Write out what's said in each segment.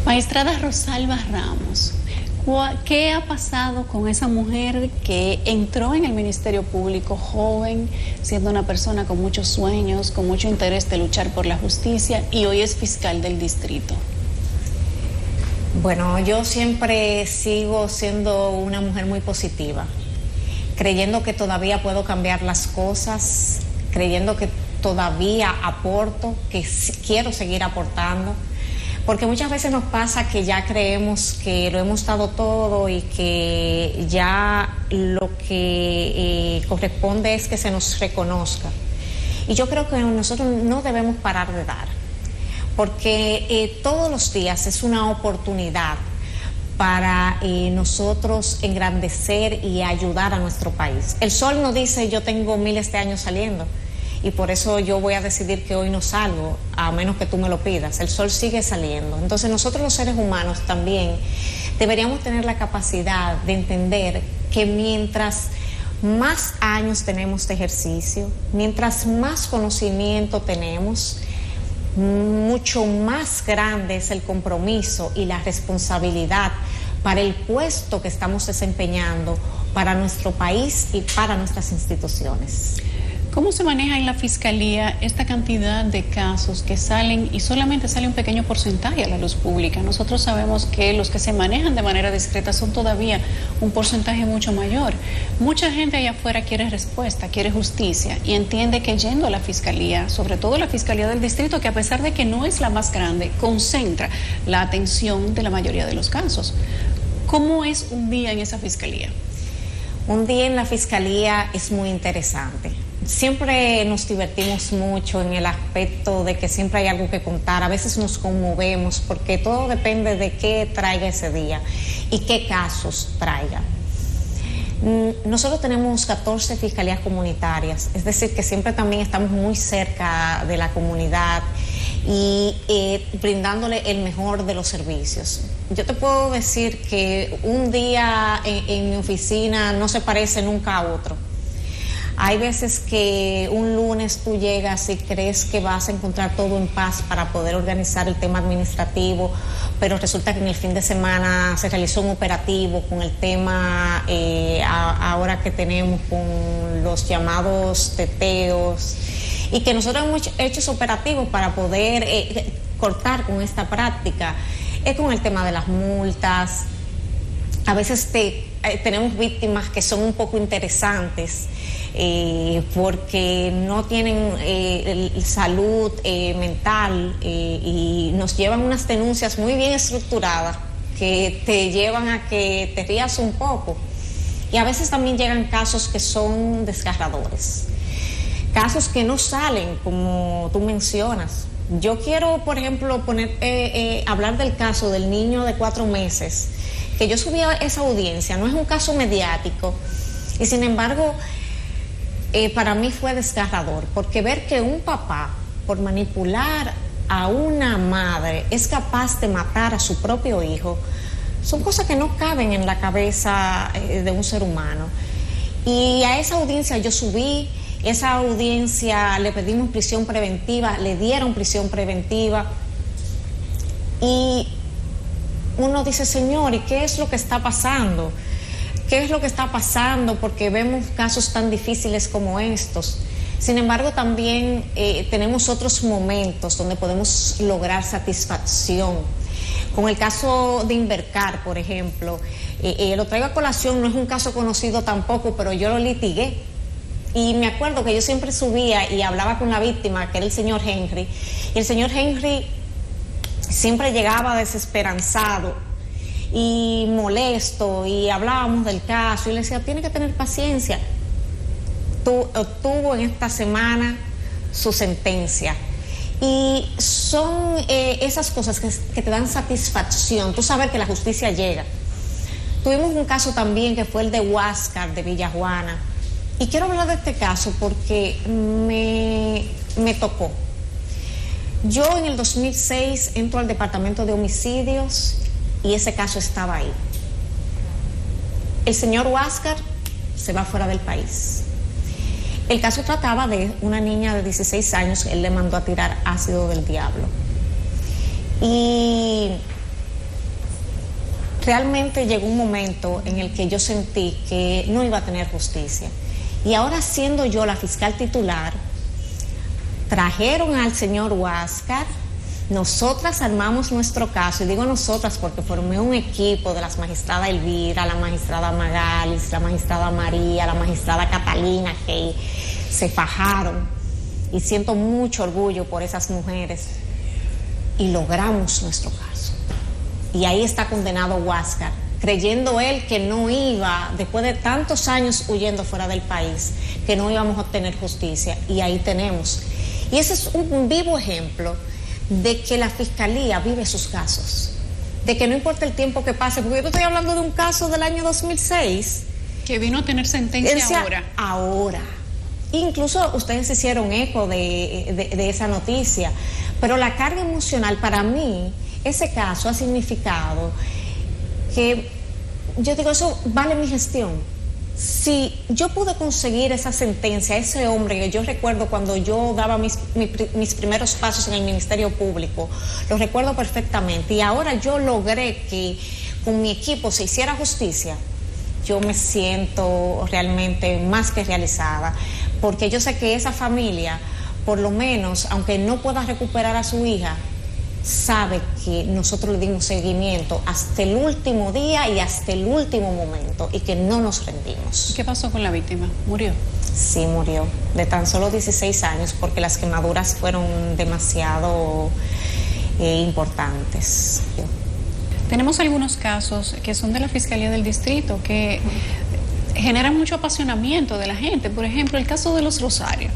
Magistrada Rosalba Ramos, ¿qué ha pasado con esa mujer que entró en el Ministerio Público joven, siendo una persona con muchos sueños, con mucho interés de luchar por la justicia y hoy es fiscal del distrito? Bueno, yo siempre sigo siendo una mujer muy positiva, creyendo que todavía puedo cambiar las cosas, creyendo que todavía aporto, que quiero seguir aportando. Porque muchas veces nos pasa que ya creemos que lo hemos dado todo y que ya lo que corresponde es que se nos reconozca. Y yo creo que nosotros no debemos parar de dar, porque todos los días es una oportunidad para nosotros engrandecer y ayudar a nuestro país. El sol no dice yo tengo miles de años saliendo. Y por eso yo voy a decidir que hoy no salgo, a menos que tú me lo pidas. El sol sigue saliendo. Entonces nosotros los seres humanos también deberíamos tener la capacidad de entender que mientras más años tenemos de ejercicio, mientras más conocimiento tenemos, mucho más grande es el compromiso y la responsabilidad para el puesto que estamos desempeñando, para nuestro país y para nuestras instituciones. ¿Cómo se maneja en la Fiscalía esta cantidad de casos que salen y solamente sale un pequeño porcentaje a la luz pública? Nosotros sabemos que los que se manejan de manera discreta son todavía un porcentaje mucho mayor. Mucha gente allá afuera quiere respuesta, quiere justicia y entiende que yendo a la Fiscalía, sobre todo la Fiscalía del Distrito, que a pesar de que no es la más grande, concentra la atención de la mayoría de los casos. ¿Cómo es un día en esa Fiscalía? Un día en la Fiscalía es muy interesante. Siempre nos divertimos mucho en el aspecto de que siempre hay algo que contar. A veces nos conmovemos porque todo depende de qué traiga ese día y qué casos traiga. Nosotros tenemos 14 fiscalías comunitarias, es decir, que siempre también estamos muy cerca de la comunidad y brindándole el mejor de los servicios. Yo te puedo decir que un día en mi oficina no se parece nunca a otro. Hay veces que un lunes tú llegas y crees que vas a encontrar todo en paz para poder organizar el tema administrativo, pero resulta que en el fin de semana se realizó un operativo con el tema ahora que tenemos con los llamados teteos y que nosotros hemos hecho esos operativos para poder cortar con esta práctica, con el tema de las multas. A veces tenemos víctimas que son un poco interesantes porque no tienen salud mental y nos llevan unas denuncias muy bien estructuradas que te llevan a que te rías un poco. Y a veces también llegan casos que son desgarradores, casos que no salen como tú mencionas. Yo quiero, por ejemplo, hablar del caso del niño de 4 meses, que yo subí a esa audiencia. No es un caso mediático y sin embargo para mí fue desgarrador, porque ver que un papá, por manipular a una madre, es capaz de matar a su propio hijo, son cosas que no caben en la cabeza de un ser humano. Y a esa audiencia yo subí, esa audiencia le pedimos prisión preventiva, le dieron prisión preventiva y uno dice, Señor, ¿y qué es lo que está pasando? ¿Qué es lo que está pasando? Porque vemos casos tan difíciles como estos. Sin embargo, también tenemos otros momentos donde podemos lograr satisfacción. Con el caso de Invercar, por ejemplo, lo traigo a colación, no es un caso conocido tampoco, pero yo lo litigué. Y me acuerdo que yo siempre subía y hablaba con la víctima, que era el señor Henry, y el señor Henry siempre llegaba desesperanzado y molesto, y hablábamos del caso y le decía, tiene que tener paciencia. Obtuvo en esta semana su sentencia y son esas cosas que te dan satisfacción, tú sabes que la justicia llega. Tuvimos un caso también que fue el de Huáscar de Villajuana y quiero hablar de este caso porque me tocó. Yo en el 2006 entro al departamento de homicidios y ese caso estaba ahí. El señor Huáscar se va fuera del país. El caso trataba de una niña de 16 años, él le mandó a tirar ácido del diablo. Y realmente llegó un momento en el que yo sentí que no iba a tener justicia. Y ahora, siendo yo la fiscal titular, trajeron al señor Huáscar, nosotras armamos nuestro caso, y digo nosotras porque formé un equipo de las magistradas Elvira, la magistrada Magalis, la magistrada María, la magistrada Catalina, que se fajaron, y siento mucho orgullo por esas mujeres, y logramos nuestro caso. Y ahí está condenado Huáscar, creyendo él que no iba, después de tantos años huyendo fuera del país, que no íbamos a obtener justicia, y ahí tenemos. Y ese es un vivo ejemplo de que la fiscalía vive sus casos, de que no importa el tiempo que pase, porque yo estoy hablando de un caso del año 2006 que vino a tener sentencia ahora. Incluso ustedes hicieron eco de esa noticia, pero la carga emocional, para mí, ese caso ha significado que yo digo, eso vale mi gestión. Si yo pude conseguir esa sentencia, ese hombre que yo recuerdo cuando yo daba mis primeros pasos en el Ministerio Público, lo recuerdo perfectamente, y ahora yo logré que con mi equipo se hiciera justicia, yo me siento realmente más que realizada, porque yo sé que esa familia, por lo menos, aunque no pueda recuperar a su hija, sabe que nosotros le dimos seguimiento hasta el último día y hasta el último momento, y que no nos rendimos. ¿Qué pasó con la víctima? ¿Murió? Sí, murió, de tan solo 16 años, porque las quemaduras fueron demasiado importantes. Tenemos algunos casos que son de la Fiscalía del Distrito que generan mucho apasionamiento de la gente. Por ejemplo, el caso de los Rosarios.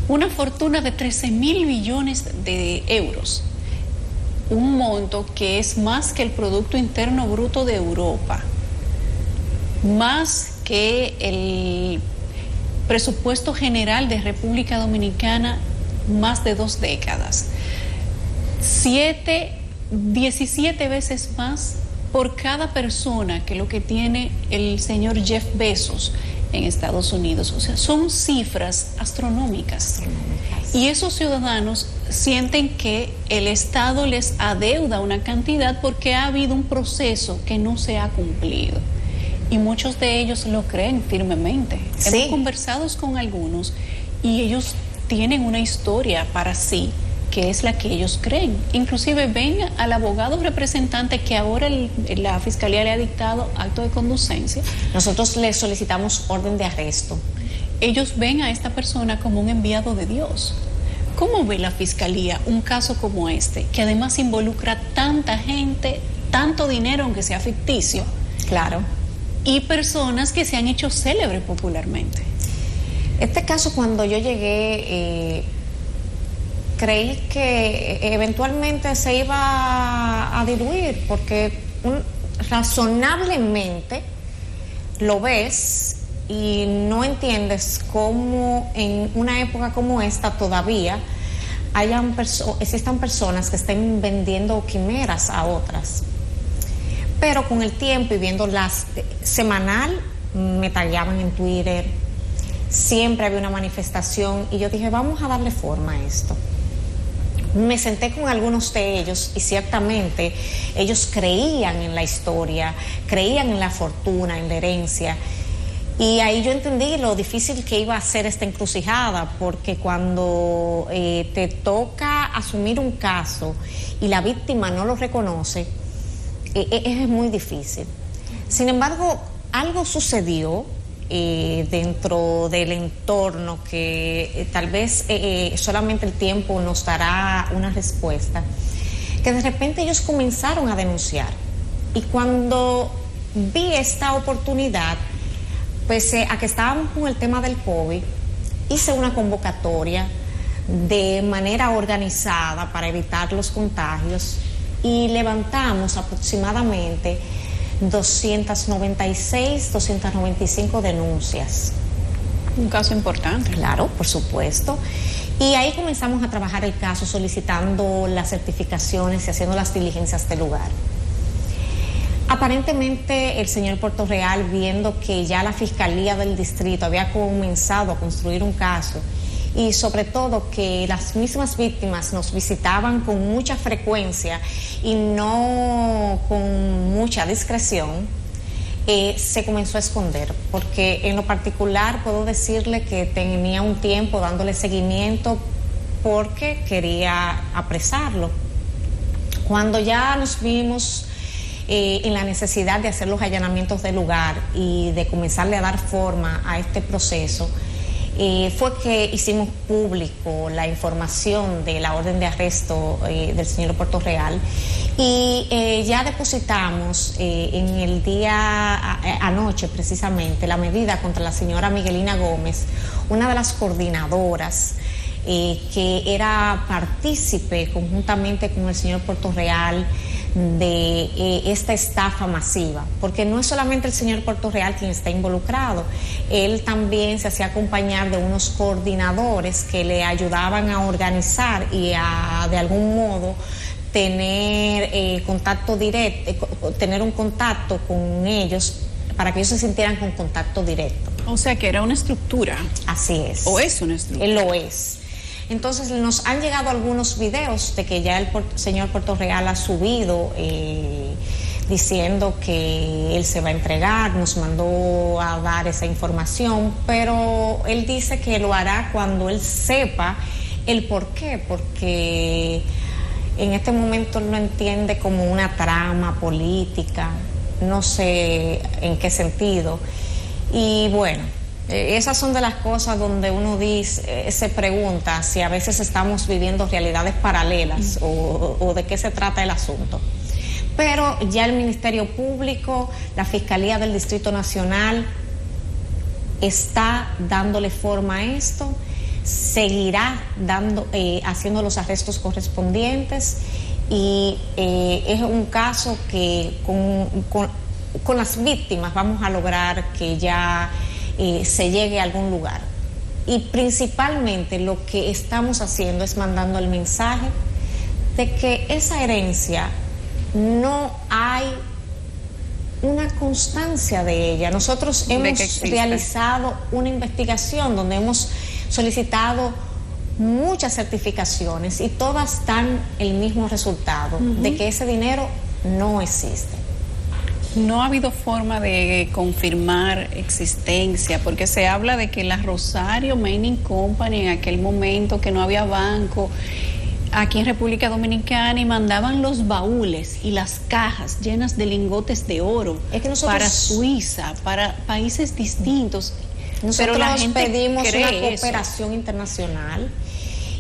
Una fortuna de 13.000 millones de euros. Un monto que es más que el Producto Interno Bruto de Europa, más que el presupuesto general de República Dominicana, más de 2 décadas. 17 veces más por cada persona que lo que tiene el señor Jeff Bezos en Estados Unidos. O sea, son cifras astronómicas. Y esos ciudadanos sienten que el Estado les adeuda una cantidad porque ha habido un proceso que no se ha cumplido. Y muchos de ellos lo creen firmemente. Sí. Hemos conversado con algunos y ellos tienen una historia para sí, que es la que ellos creen. Inclusive ven al abogado representante que ahora la Fiscalía le ha dictado acto de conducencia. Nosotros le solicitamos orden de arresto. Ellos ven a esta persona como un enviado de Dios. ¿Cómo ve la Fiscalía un caso como este, que además involucra tanta gente, tanto dinero aunque sea ficticio? Claro. Y personas que se han hecho célebres popularmente. Este caso, cuando yo llegué, creí que eventualmente se iba a diluir, porque razonablemente lo ves y no entiendes cómo en una época como esta todavía existan personas que estén vendiendo quimeras a otras. Pero con el tiempo y viendo semanal, me tallaban en Twitter, siempre había una manifestación, y yo dije, vamos a darle forma a esto. Me senté con algunos de ellos y ciertamente ellos creían en la historia, creían en la fortuna, en la herencia. Y ahí yo entendí lo difícil que iba a ser esta encrucijada, porque cuando te toca asumir un caso y la víctima no lo reconoce, es muy difícil. Sin embargo, algo sucedió dentro del entorno que tal vez solamente el tiempo nos dará una respuesta, que de repente ellos comenzaron a denunciar. Y cuando vi esta oportunidad, pese a que estábamos con el tema del COVID, hice una convocatoria de manera organizada para evitar los contagios y levantamos aproximadamente 296, 295 denuncias. Un caso importante. Claro, por supuesto. Y ahí comenzamos a trabajar el caso, solicitando las certificaciones y haciendo las diligencias del lugar. Aparentemente el señor Puerto Real, viendo que ya la Fiscalía del Distrito había comenzado a construir un caso y sobre todo que las mismas víctimas nos visitaban con mucha frecuencia y no con mucha discreción, se comenzó a esconder, porque en lo particular puedo decirle que tenía un tiempo dándole seguimiento porque quería apresarlo. Cuando ya nos vimos en la necesidad de hacer los allanamientos del lugar y de comenzarle a dar forma a este proceso, fue que hicimos público la información de la orden de arresto del señor Puerto Real, y ya depositamos en el día anoche precisamente la medida contra la señora Miguelina Gómez, una de las coordinadoras que era partícipe conjuntamente con el señor Puerto Real de esta estafa masiva, porque no es solamente el señor Puerto Real quien está involucrado, él también se hacía acompañar de unos coordinadores que le ayudaban a organizar y a de algún modo tener contacto directo, tener un contacto con ellos para que ellos se sintieran con contacto directo. O sea que era una estructura. Así es. ¿O es una estructura? Él lo es. Entonces nos han llegado algunos videos de que ya el señor Puerto Real ha subido diciendo que él se va a entregar, nos mandó a dar esa información, pero él dice que lo hará cuando él sepa el por qué, porque en este momento él lo entiende como una trama política, no sé en qué sentido. Y bueno, esas son de las cosas donde uno dice, se pregunta si a veces estamos viviendo realidades paralelas o de qué se trata el asunto. Pero ya el Ministerio Público, la Fiscalía del Distrito Nacional está dándole forma a esto, seguirá haciendo los arrestos correspondientes, y es un caso que con las víctimas vamos a lograr que ya se llegue a algún lugar. Y principalmente lo que estamos haciendo es mandando el mensaje de que esa herencia no hay una constancia de ella. Nosotros hemos realizado una investigación donde hemos solicitado muchas certificaciones y todas dan el mismo resultado, de que ese dinero no existe. No ha habido forma de confirmar existencia, porque se habla de que la Rosario Mining Company en aquel momento, que no había banco aquí en República Dominicana, y mandaban los baúles y las cajas llenas de lingotes de oro para Suiza, para países distintos. Nosotros pero la gente pedimos una cooperación internacional,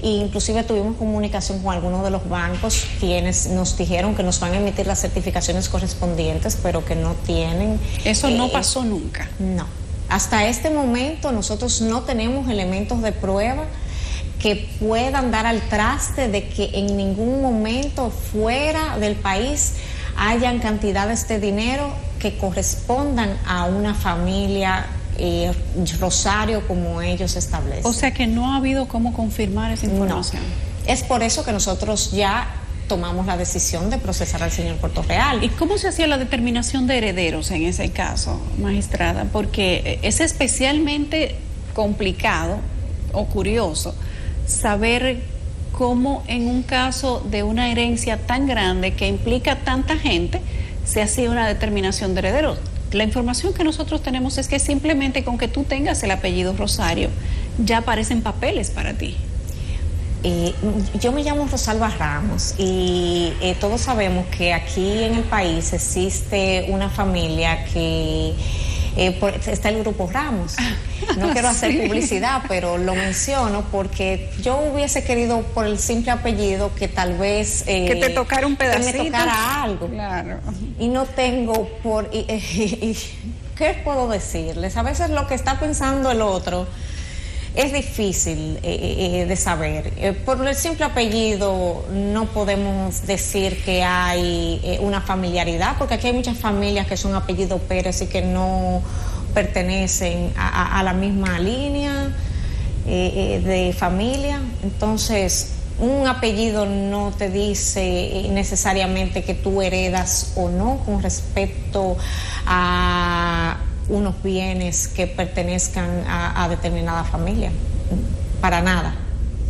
e inclusive tuvimos comunicación con algunos de los bancos, quienes nos dijeron que nos van a emitir las certificaciones correspondientes, pero que no tienen. Eso no pasó nunca. No. Hasta este momento nosotros no tenemos elementos de prueba que puedan dar al traste de que en ningún momento fuera del país hayan cantidades de dinero que correspondan a una familia Rosario como ellos establecen. O sea que no ha habido cómo confirmar esa información. No. Es por eso que nosotros ya tomamos la decisión de procesar al señor Puerto Real. ¿Y cómo se hacía la determinación de herederos en ese caso, magistrada? Porque es especialmente complicado o curioso saber cómo en un caso de una herencia tan grande que implica tanta gente se hacía una determinación de herederos. La información que nosotros tenemos es que simplemente con que tú tengas el apellido Rosario ya aparecen papeles para ti. Yo me llamo Rosalba Ramos y todos sabemos que aquí en el país existe una familia que está el Grupo Ramos. No quiero hacer publicidad, pero lo menciono porque yo hubiese querido, por el simple apellido, que tal vez que te tocara un pedacito, que me tocara algo. Claro. Y no tengo ¿qué puedo decirles? A veces lo que está pensando el otro es difícil de saber. Por el simple apellido no podemos decir que hay una familiaridad, porque aquí hay muchas familias que son apellido Pérez y que no pertenecen a la misma línea de familia. Entonces, un apellido no te dice necesariamente que tú heredas o no con respecto a unos bienes que pertenezcan a determinada familia. para nada.